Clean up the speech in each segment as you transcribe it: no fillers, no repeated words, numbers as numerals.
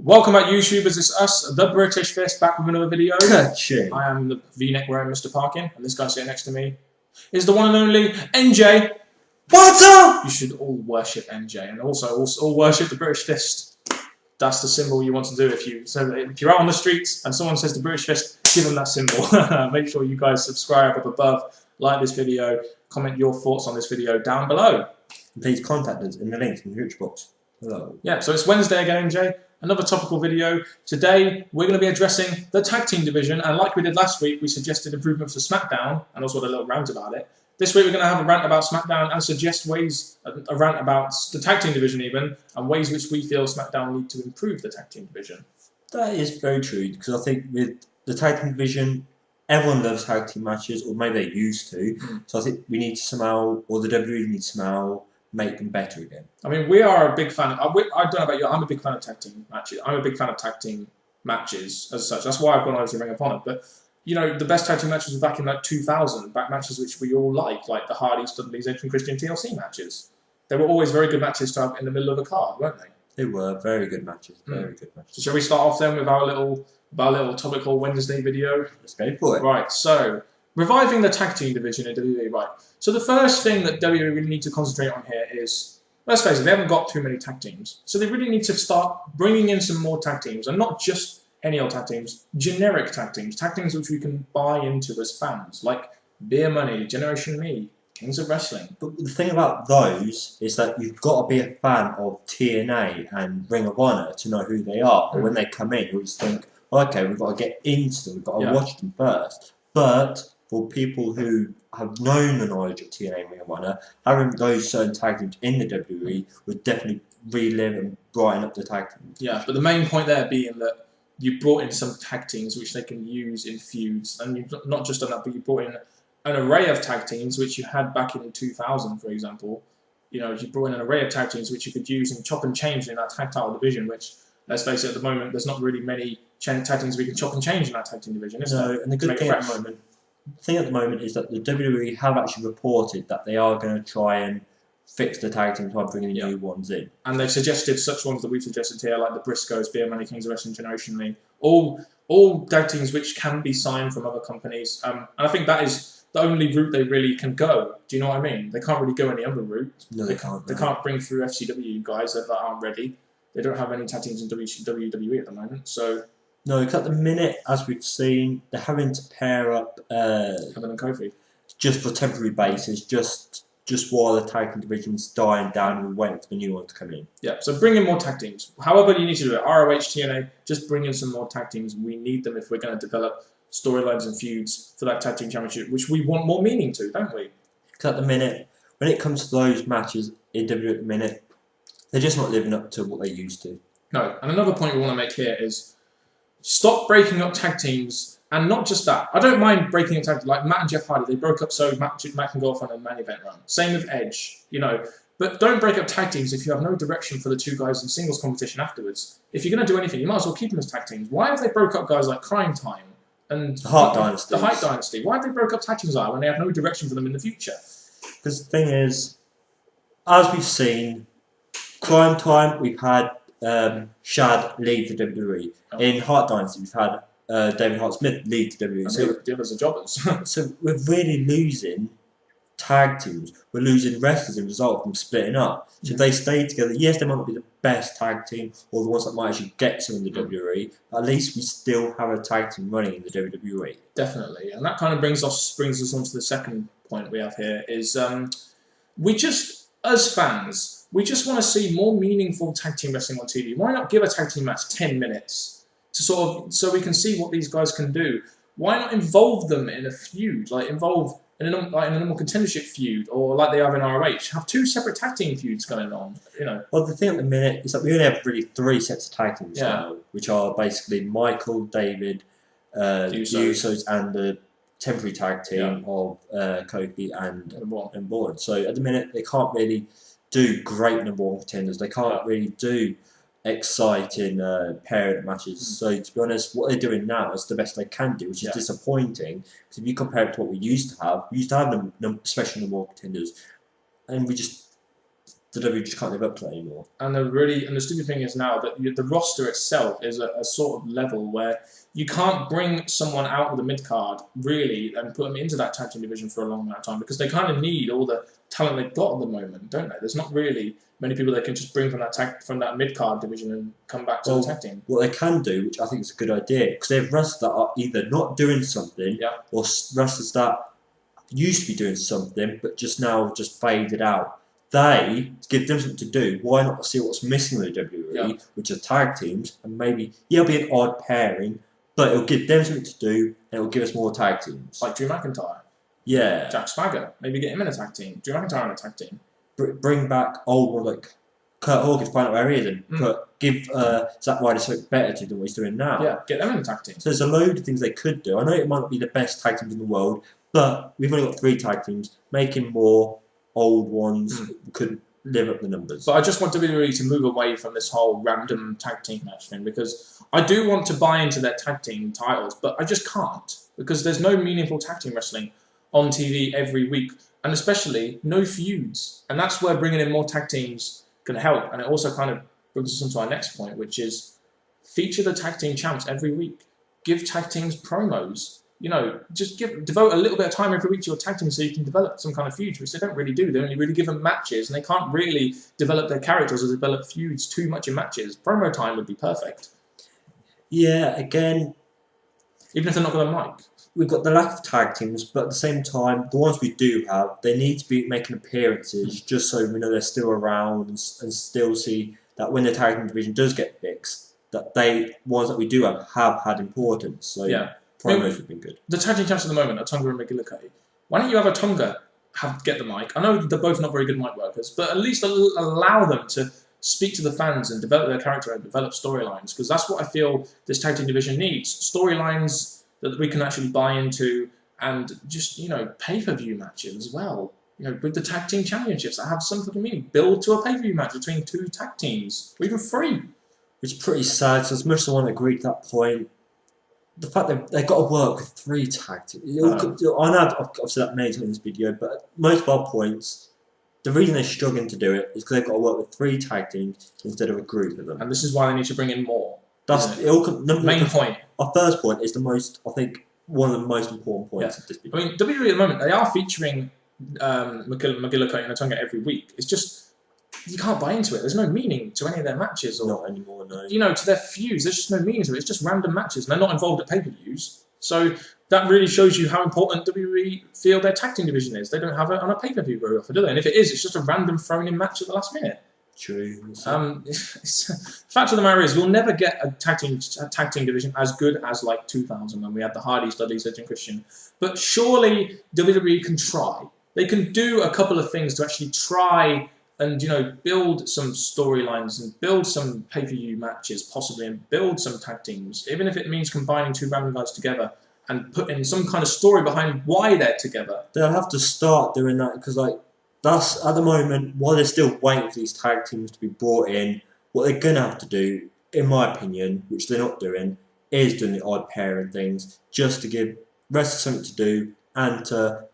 Welcome back, YouTubers. It's us, the British Fist, back with another video. Ka-ching. I am the V-neck wearing Mr. Parkin, and this guy sitting next to me is the one and only NJ. What's up? You should all worship NJ, and also all worship the British Fist. That's the symbol you want to do if you're out on the streets and someone says the British Fist, give them that symbol. Make sure you guys subscribe up above, like this video, comment your thoughts on this video down below. Please contact us in the links in the description box. Hello. Yeah, so it's Wednesday again, NJ. Another topical video. Today, we're going to be addressing the tag team division, and like we did last week, we suggested improvements for SmackDown, and also had a little rant about it. This week, we're going to have a rant about SmackDown and suggest ways, a rant about the tag team division even, and ways which we feel SmackDown need to improve the tag team division. That is very true, because I think with the tag team division, everyone loves tag team matches, or maybe they used to, so I think we need to somehow, or the WWE needs to somehow make them better again. I mean, we are a big fan of, I don't know about you, I'm a big fan of tag team matches. I'm a big fan of tag team matches as such. That's why I've gone over to Ring of Honor. But, you know, the best tag team matches were back in like 2000, back matches which we all like the Hardys, Dudleys, Edge and Christian TLC matches. They were always very good matches to have in the middle of a card, weren't they? They were very good matches, very good matches. So shall we start off then with our little topical Wednesday video? Let's go for it. Right, so reviving the tag team division in WWE, right. So the first thing that WWE really need to concentrate on here is, let's face it, they haven't got too many tag teams. So they really need to start bringing in some more tag teams, and not just any old tag teams, generic tag teams which we can buy into as fans, like Beer Money, Generation Me, Kings of Wrestling. But the thing about those is that you've got to be a fan of TNA and Ring of Honor to know who they are. And when they come in, you'll just think, okay, we've got to get into them, we've got to watch them first. But for people who have known the knowledge of TNA and Ring of Honor, having those certain tag teams in the WWE would definitely relive and brighten up the tag teams. Yeah, but the main point there being that you brought in some tag teams which they can use in feuds, and you've not just done that, but you brought in an array of tag teams which you had back in 2000, for example. You know, you brought in an array of tag teams which you could use and chop and change in that tag title division, which, let's face it, at the moment, there's not really many tag teams we can chop and change in that tag team division, is there? And the good thing at the moment is that the WWE have actually reported that they are going to try and fix the tag teams by bringing new ones in. And they've suggested such ones that we've suggested here, like the Briscoes, Beer Money, Kings of Wrestling, Generation Me, all tag teams which can be signed from other companies. And I think that is the only route they really can go. Do you know what I mean? They can't really go any other route. No, they can't. They can't bring through FCW guys that aren't ready. They don't have any tag teams in WWE at the moment, so... No, because at the minute, as we've seen, they're having to pair up Kevin and Kofi just for temporary basis, just while the tag team division's dying down and waiting for the new one to come in. Yeah, so bring in more tag teams. However you need to do it, ROH, TNA, just bring in some more tag teams. We need them if we're going to develop storylines and feuds for that tag team championship, which we want more meaning to, don't we? Because at the minute, when it comes to those matches in WWE at the minute, they're just not living up to what they used to. No, and another point we want to make here is stop breaking up tag teams, and not just that. I don't mind breaking up tag teams, like Matt and Jeff Hardy. They broke up so Matt can go off on a main event run. Same with Edge, you know. But don't break up tag teams if you have no direction for the two guys in singles competition afterwards. If you're going to do anything, you might as well keep them as tag teams. Why have they broke up guys like Crime Time and the Hart Dynasty? The Hart Dynasty. Why have they broke up tag teams like that when they have no direction for them in the future? Because the thing is, as we've seen, Crime Time, we've had Shad lead the WWE. In Hart Dynasty, we've had David Hart Smith lead the WWE. So the others are jobbers. So we're really losing tag teams. We're losing wrestlers as a result of them splitting up. So if they stay together, yes, they might not be the best tag team or the ones that might actually get to in the WWE. At least we still have a tag team running in the WWE. Definitely, and that kind of brings us on to the second point we have here. Is we just, as fans, we just want to see more meaningful tag team wrestling on TV. Why not give a tag team match 10 minutes to so we can see what these guys can do? Why not involve them in a feud, like involve in a normal contendership feud, or like they have in ROH? Have two separate tag team feuds going on. You know. Well, the thing at the minute is that we only have really 3 sets of tag teams now, which are basically Michael, David, the Usos, and the temporary tag team of Kofi and Bourne. So at the minute they can't really do great number 1 contenders. They can't really do exciting pairing matches. So to be honest, what they're doing now is the best they can do, which is disappointing. Because if you compare it to what we used to have them special number 1 contenders, and we just the WWE just can't live up to that anymore. And the stupid thing is now that the roster itself is a sort of level where you can't bring someone out of the mid card really and put them into that tag team division for a long amount of time, because they kind of need all the talent they've got at the moment, don't they? There's not really many people they can just bring from that mid card division and come back to the tag team. What they can do, which I think is a good idea, because they have wrestlers that are either not doing something, or wrestlers that used to be doing something but just now just faded out. They give them something to do. Why not see what's missing in the WWE, which are tag teams, and maybe it'll be an odd pairing, but it'll give them something to do, and it'll give us more tag teams. Like Drew McIntyre. Yeah. Jack Swagger. Maybe get him in a tag team. Drew McIntyre in a tag team. Bring back old ones like Kurt Hawkins, find out where he is, and give Zack Ryder something better to do than what he's doing now. Yeah, get them in a tag team. So there's a load of things they could do. I know it might not be the best tag teams in the world, but we've only got 3 tag teams. Making more old ones could live up the numbers. But I just want WWE to move away from this whole random tag team match thing, because I do want to buy into their tag team titles, but I just can't, because there's no meaningful tag team wrestling on TV every week, and especially no feuds. And that's where bringing in more tag teams can help. And it also kind of brings us on to our next point, which is feature the tag team champs every week. Give tag teams promos. You know, just devote a little bit of time every week to your tag team so you can develop some kind of feuds, which they don't really do. They only really give them matches, and they can't really develop their characters or develop feuds too much in matches. Promo time would be perfect. Yeah, again, even if they're not going to mic. We've got the lack of tag teams, but at the same time, the ones we do have, they need to be making appearances just so we know they're still around and still see that when the tag team division does get fixed, that ones that we do have had importance. So yeah. Promos have been good. The tag team champs at the moment are Tonga and McGillicuddy. Why don't you have a Tonga get the mic? I know they're both not very good mic workers, but at least allow them to speak to the fans and develop their character and develop storylines, because that's what I feel this tag team division needs. Storylines that we can actually buy into, and just, you know, pay-per-view matches as well. You know, with the tag team championships that have some fucking meaning. Build to a pay-per-view match between 2 tag teams, or even 3. It's pretty sad. So as much as I want to agree to that point, the fact that they've got to work with 3 tag teams. I know I've said that many times in this video, but most of our points, the reason they're struggling to do it is because they've got to work with 3 tag teams instead of a group of them. And this is why they need to bring in more. That's the main point. Our first point is the most, I think, one of the most important points of this video. I mean, WWE at the moment, they are featuring McGillicuddy and Otunga every week. It's just, you can't buy into it. There's no meaning to any of their matches. Or, not anymore, no. You know, to their feuds, there's just no meaning to it. It's just random matches, and they're not involved at pay-per-views. So that really shows you how important WWE feel their tag team division is. They don't have it on a pay-per-view very often, do they? And if it is, it's just a random thrown-in match at the last minute. True. Fact of the matter is, we'll never get a tag team division as good as like 2000 when we had the Hardys, Dudleys, Edge and Christian. But surely WWE can try. They can do a couple of things to actually try and, you know, build some storylines and build some pay-per-view matches possibly, and build some tag teams, even if it means combining 2 random guys together and putting some kind of story behind why they're together. They'll have to start doing that, because like, that's, at the moment, while they're still waiting for these tag teams to be brought in, what they're going to have to do, in my opinion, which they're not doing, is doing the odd pairing things, just to give wrestlers something to do, and to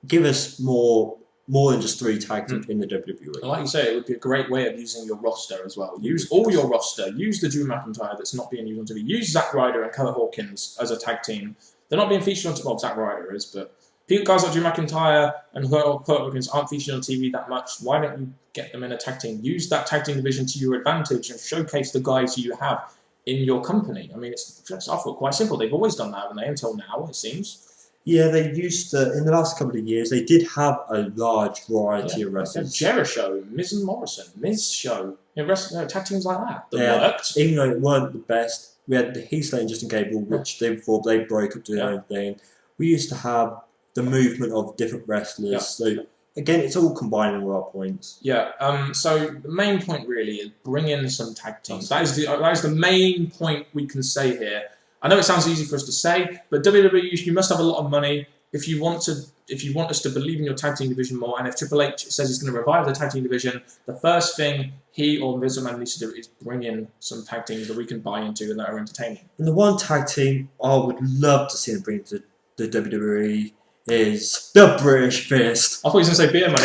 give us more than just 3 tag teams in the WWE. And like you say, it would be a great way of using your roster as well. Use all your roster. Use the Drew McIntyre that's not being used on TV. Use Zack Ryder and Kurt Hawkins as a tag team. They're not being featured on TV. Well, Zack Ryder is, but guys like Drew McIntyre and Kurt Hawkins aren't featured on TV that much. Why don't you get them in a tag team? Use that tag team division to your advantage and showcase the guys you have in your company. I mean, it's I thought quite simple. They've always done that, haven't they? Until now, it seems. Yeah, they used to, in the last couple of years, they did have a large variety of wrestlers. Jericho, Miz and Morrison, Miz show, tag teams like that worked. Even though it weren't the best, we had Heath Slater and Justin Gable, which they broke up to their own thing. We used to have the movement of different wrestlers. So again, it's all combining with our points. Yeah. So the main point really is bring in some tag teams. That is the main point we can say here. I know it sounds easy for us to say, but WWE, you must have a lot of money if you want us to believe in your tag team division more. And if Triple H says he's going to revive the tag team division, the first thing he or Vince McMahon needs to do is bring in some tag teams that we can buy into and that are entertaining. And the one tag team I would love to see them bring to the WWE is the British Fist. I thought you were going to say beer money.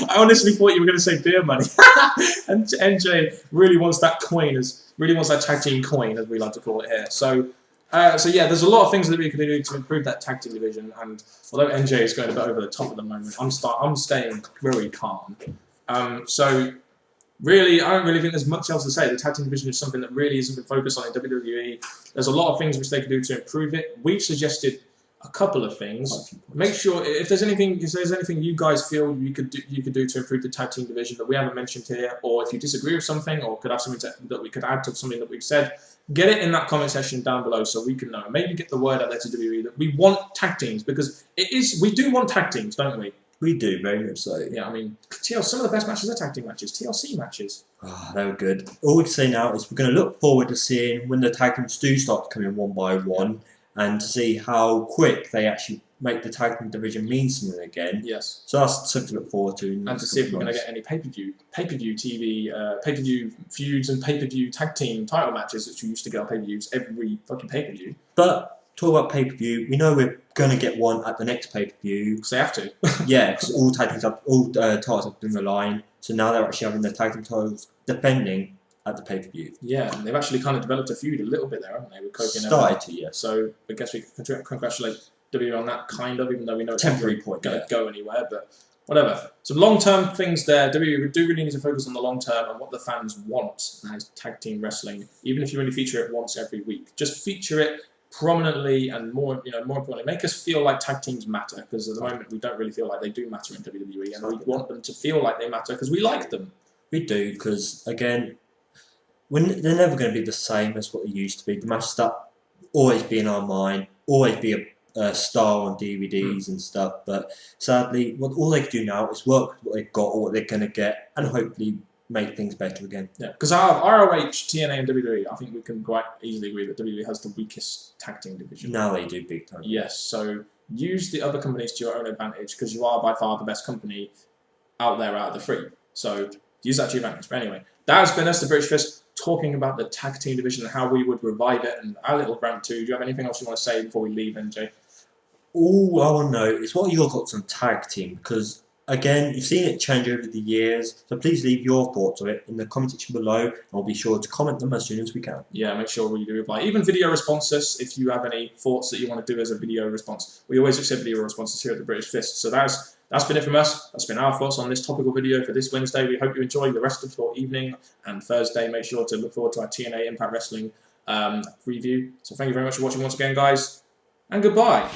I honestly thought you were going to say beer money. And NJ really wants that coin, really wants that tag team coin, as we like to call it here. So yeah, there's a lot of things that we can do to improve that tag team division. And although NJ is going a bit over the top at the moment, I'm staying very calm. So really, I don't really think there's much else to say. The tag team division is something that really isn't been focused on in WWE. There's a lot of things which they can do to improve it. We've suggested a couple of things. Make sure if there's anything you guys feel you could do to improve the tag team division that we haven't mentioned here, or if you disagree with something, or could have something that we could add to something that we've said, get it in that comment section down below so we can know. Maybe get the word out there to WWE that we want tag teams, because we do want tag teams, don't we? We do, very much so. Yeah, I mean, some of the best matches are tag team matches, TLC matches. Oh, they were good. All we can say now is we're going to look forward to seeing when the tag teams do start to come in one by one, and to see how quick they actually make the tag team division mean something again. Yes. So that's something to look forward to. And to see if we're going to get any pay-per-view TV, pay-per-view feuds and pay-per-view tag team title matches, which we used to get on pay-per-views every fucking pay-per-view. But talk about pay-per-view, we know we're going to get one at the next pay-per-view. Because they have to. Yeah, because all tag teams all titles have been the line. So now they're actually having their tag team titles defending at the pay-per-view. Yeah, and they've actually kind of developed a feud a little bit there, haven't they? With Kofi and started to, yeah. So I guess we can congratulate WWE on that, kind of, even though we know it's temporary not going to go anywhere, but whatever. Some long-term things there. WWE do really need to focus on the long-term and what the fans want as tag team wrestling, even if you only feature it once every week. Just feature it prominently, and more importantly, make us feel like tag teams matter, because at the moment we don't really feel like they do matter in WWE, and we want them to feel like they matter because we like them. We do, because again, they're never going to be the same as what they used to be. The matches that always be in our mind, always be a star on DVDs and stuff. But sadly, all they can do now is work with what they've got or what they're going to get, and hopefully make things better again. Yeah, because ROH, TNA, and WWE, I think we can quite easily agree that WWE has the weakest tag team division. Now they do big time. Yes, so use the other companies to your own advantage, because you are by far the best company out there out of the three. So use that to your advantage. But anyway, that has been us, the British Fist, talking about the tag team division and how we would revive it, and our little rant too. Do you have anything else you want to say before we leave, NJ? All I want to know is what are your thoughts on tag team, because again, you've seen it change over the years, so please leave your thoughts on it in the comment section below, and we'll be sure to comment them as soon as we can. Yeah, make sure we do reply. Even video responses, if you have any thoughts that you want to do as a video response. We always accept video responses here at the British Fist. So that's been it from us. That's been our thoughts on this topical video for this Wednesday. We hope you enjoy the rest of your evening, and Thursday, make sure to look forward to our TNA Impact Wrestling review. So thank you very much for watching once again, guys, and goodbye.